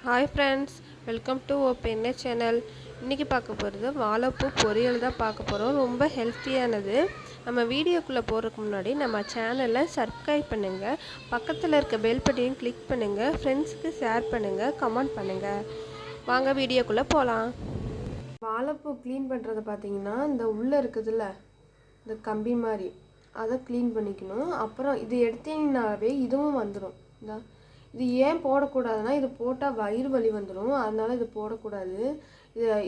Hi friends, welcome to open channel. இன்றைக்கி பார்க்க போகிறது வாழைப்பூ பொரியல் தான் பார்க்க போகிறோம். ரொம்ப ஹெல்த்தியானது. நம்ம வீடியோக்குள்ளே போகிறதுக்கு முன்னாடி நம்ம சேனலை சப்ஸ்கிரைப் பண்ணுங்கள், பக்கத்தில் இருக்க பெல் பட்டனையும் கிளிக் பண்ணுங்கள், ஃப்ரெண்ட்ஸுக்கு ஷேர் பண்ணுங்கள், கமெண்ட் பண்ணுங்கள். வாங்க வீடியோக்குள்ளே போகலாம். வாழைப்பூ க்ளீன் பண்ணுறது பார்த்திங்கன்னா, இந்த உள்ளே இருக்குதுல்ல, இந்த கம்பி மாதிரி அதை க்ளீன் பண்ணிக்கணும். அப்புறம் இது எடுத்தீங்கன்னாவே இதுவும் வந்துடும். இது ஏன் போடக்கூடாதுன்னா, இது போட்டால் வயிறு வலி வந்துடும், அதனால் இது போடக்கூடாது.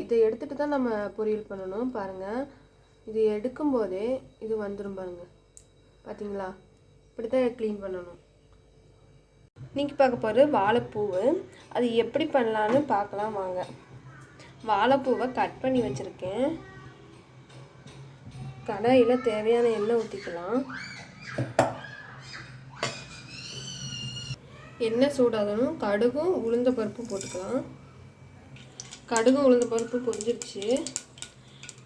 இதை எடுத்துகிட்டு தான் நம்ம பொரியல் பண்ணணும். பாருங்கள், இது எடுக்கும்போதே இது வந்துடும் பாருங்கள். பார்த்தீங்களா? இப்படி தான் க்ளீன் பண்ணணும். இன்றைக்கி பார்க்க போகிற வாழைப்பூவு அது எப்படி பண்ணலான்னு பார்க்கலாம் வாங்க. வாழைப்பூவை கட் பண்ணி வச்சுருக்கேன். கடாயில் தேவையான எண்ணெய் ஊற்றிக்கலாம். எண்ணெய் சூடாகணும். கடுகும் உளுந்த பருப்பும் போட்டுக்கலாம். கடுகும் உளுந்த பருப்பு பொரிஞ்சிருச்சு.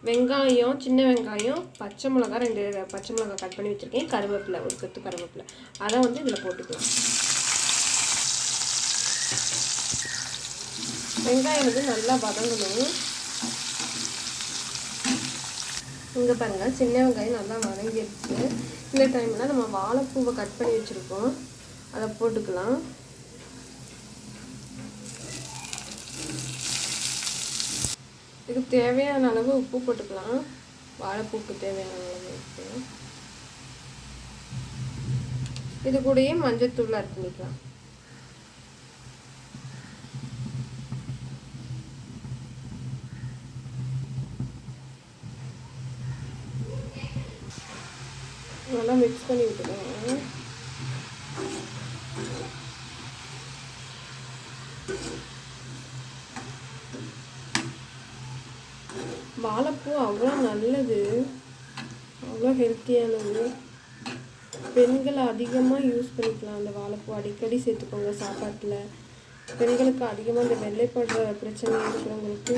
வெங்காயம், சின்ன வெங்காயம், பச்சை மிளகா, 2 பச்சை மிளகா கட் பண்ணி வச்சுருக்கேன். கருவேப்பிலை, ஒரு கொத்து கருவேப்பிலை, அதை இதில் போட்டுக்கலாம். வெங்காயம் நல்லா வதங்கணும். இங்கே பாருங்கள், சின்ன வெங்காயம் நல்லா வதங்கிடுச்சு. இந்த டைமில் நம்ம வாழைப்பூவை கட் பண்ணி வச்சுருக்கோம், அதை போட்டுக்கலாம். இதுக்கு தேவையான அளவு உப்பு போட்டுக்கலாம். வாழைப்பூக்கு தேவையான அளவு உப்பு. இது கூடயே மஞ்சத்தூள் ஆட் பண்ணிக்கலாம். நல்லா மிக்ஸ் பண்ணி விட்டுக்கோங்க. வாழைப்பூ அவ்வளோ நல்லது, அவ்வளோ ஹெல்த்தியானது. பெண்கள் அதிகமாக யூஸ் பண்ணிக்கலாம். அந்த வாழைப்பூ அடிக்கடி சேர்த்துக்கோங்க சாப்பாட்டில். பெண்களுக்கு அதிகமாக இந்த வெள்ளைப்படுற பிரச்சனை இருக்கிறவங்களுக்கு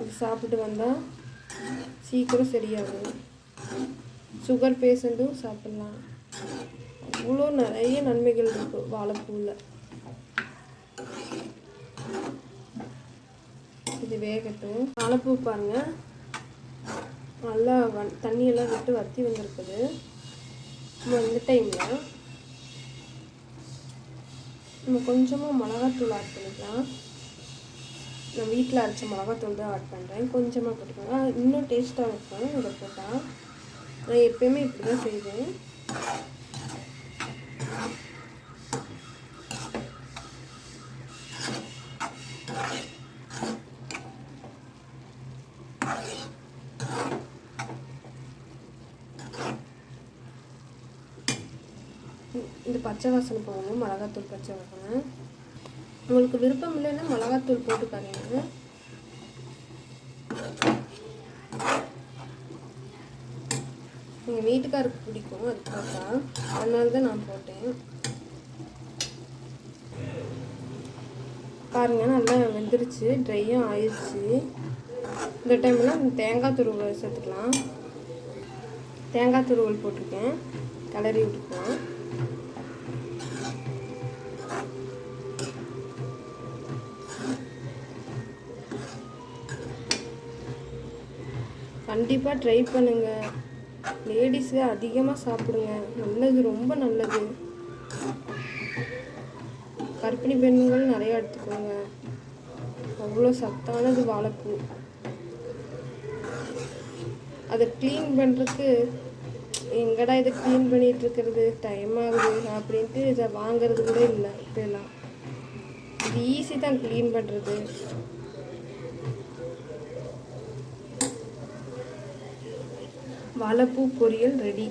இது சாப்பிட்டு வந்தால் சீக்கிரம் சரியாகும். சுகர் பேஷண்ட்டும் சாப்பிட்லாம். அவ்வளோ நிறைய நன்மைகள் இருக்குது வாழைப்பூவில். இது வேகட்டும். வாழைப்பூ பாருங்கள், நல்லா தண்ணியெல்லாம் விட்டு வற்றி வந்திருக்குது. இந்த டைமில் நம்ம கொஞ்சமாக மிளகாத்தூள் ஆட் பண்ணிக்கலாம். நான் வீட்டில் அரைச்ச மிளகாத்தூள் தான் ஆட் பண்ணுறேன். கொஞ்சமாக போட்டுக்கோங்க, இன்னும் டேஸ்ட்டாக இருக்கும். இதை போட்டால் நான் எப்பயுமே இப்படி தான் செய்வேன். இந்த பச்சை வாசனை போகணும், மிளகாத்தூள் பச்சை வாசனை. உங்களுக்கு விருப்பம் இல்லைன்னா மிளகாத்தூள் போட்டுக்காதீங்க. எங்கள் வீட்டுக்காருக்கு பிடிக்கும் அது போட்டால், அதனால தான் நான் போட்டேன். பாருங்கள், நல்லா வெந்துருச்சு, ட்ரையும் ஆயிடுச்சு. இந்த டைம்லாம் தேங்காய் துருவல் சேர்த்துக்கலாம். தேங்காய் துருவல் போட்டிருக்கேன், கிளறி விட்டுக்கலாம். கண்டிப்பாக ட்ரை பண்ணுங்கள். லேடிஸு அதிகமாக சாப்பிடுங்க, நல்லது, ரொம்ப நல்லது. கர்ப்பிணி பெண்கள் நிறையா எடுத்துக்கோங்க, அவ்வளோ சத்தானது வாழைப்பூ. அதை க்ளீன் பண்ணுறதுக்கு எங்கடா இதை க்ளீன் பண்ணிகிட்டு இருக்கிறது, டைம் ஆகுது அப்படின்ட்டு இதை வாங்கிறது கூட இல்லை. இப்போலாம் இது ஈஸி தான் க்ளீன் பண்ணுறது. வாழைப்பூ பொரியல் ரெடி.